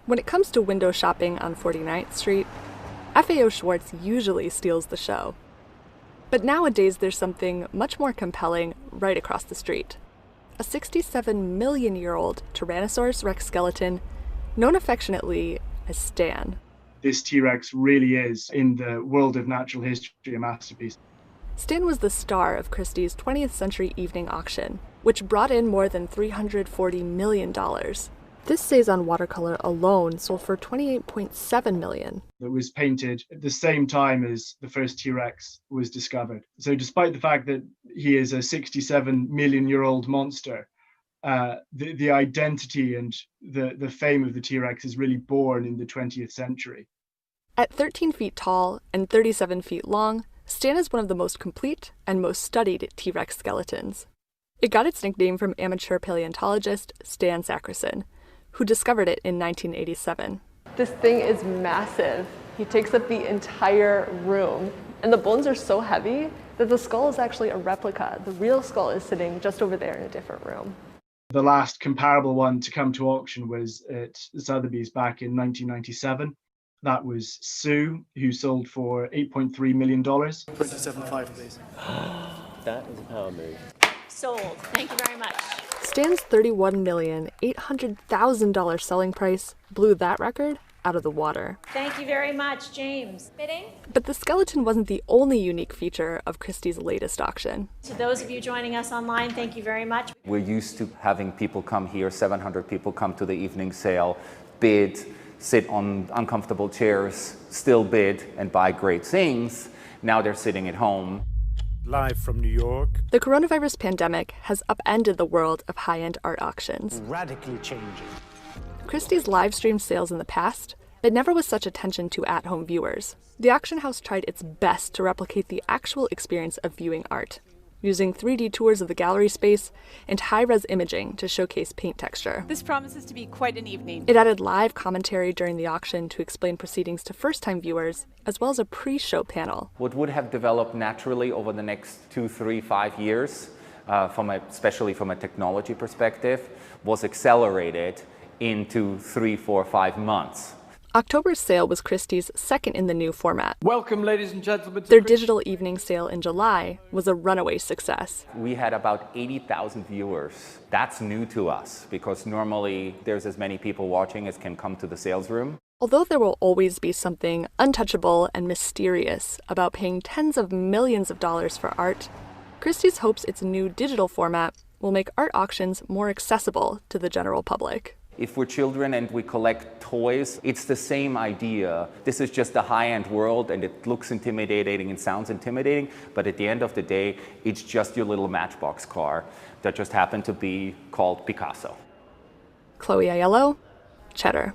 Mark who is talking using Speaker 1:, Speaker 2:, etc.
Speaker 1: When it comes to window shopping on 49th Street, FAO Schwarz usually steals the show. But nowadays there's something much more compelling right across the street. A 67-million-year-old Tyrannosaurus Rex skeleton known affectionately as Stan.
Speaker 2: This T-Rex really is, in the world of natural history, a masterpiece.
Speaker 1: Stan was the star of Christie's 20th Century Evening Auction, which brought in more than $340 million. This Cezanne watercolor alone sold for $28.7 million.
Speaker 2: It was painted at the same time as the first T-Rex was discovered. So despite the fact that he is a 67-million-year-old monster, the identity and the fame of the T-Rex is really born in the 20th century.
Speaker 1: At 13 feet tall and 37 feet long, Stan is one of the most complete and most studied T-Rex skeletons. It got its nickname from amateur paleontologist Stan Sacrison, who discovered it in 1987.
Speaker 3: This thing is massive. He takes up the entire room, and the bones are so heavy that the skull is actually a replica. The real skull is sitting just over there in a different room.
Speaker 2: The last comparable one to come to auction was at Sotheby's back in 1997. That was Sue, who sold for $8.3 million.
Speaker 4: 27.5, please.
Speaker 5: That is a power move.
Speaker 6: Sold. Thank you very much.
Speaker 1: Stan's $31,800,000 selling price blew that record out of the water.
Speaker 6: Thank you very much, James. Bidding?
Speaker 1: But the skeleton wasn't the only unique feature of Christie's latest auction.
Speaker 6: To those of you joining us online, thank you very much.
Speaker 7: We're used to having people come here, 700 people come to the evening sale, bid, sit on uncomfortable chairs, still bid and buy great things. Now they're sitting at home.
Speaker 4: Live from New York.
Speaker 1: The coronavirus pandemic has upended the world of high-end art auctions.
Speaker 4: Radically changing.
Speaker 1: Christie's live-streamed sales in the past, but never with such attention to at-home viewers. The auction house tried its best to replicate the actual experience of viewing art, using 3D tours of the gallery space and high-res imaging to showcase paint texture.
Speaker 8: This promises to be quite an evening.
Speaker 1: It added live commentary during the auction to explain proceedings to first-time viewers, as well as a pre-show panel.
Speaker 7: What would have developed naturally over the next 2, 3, 5 years, especially from a technology perspective, was accelerated into 3, 4, 5 months.
Speaker 1: October's sale was Christie's second in the new format.
Speaker 4: Welcome, ladies and gentlemen.
Speaker 1: Their digital evening sale in July was a runaway success.
Speaker 7: We had about 80,000 viewers. That's new to us because normally there's as many people watching as can come to the sales room.
Speaker 1: Although there will always be something untouchable and mysterious about paying tens of millions of dollars for art, Christie's hopes its new digital format will make art auctions more accessible to the general public.
Speaker 7: If we're children and we collect toys, it's the same idea. This is just a high-end world and it looks intimidating and sounds intimidating, but at the end of the day, it's just your little Matchbox car that just happened to be called Picasso.
Speaker 1: Chloe Aiello, Cheddar.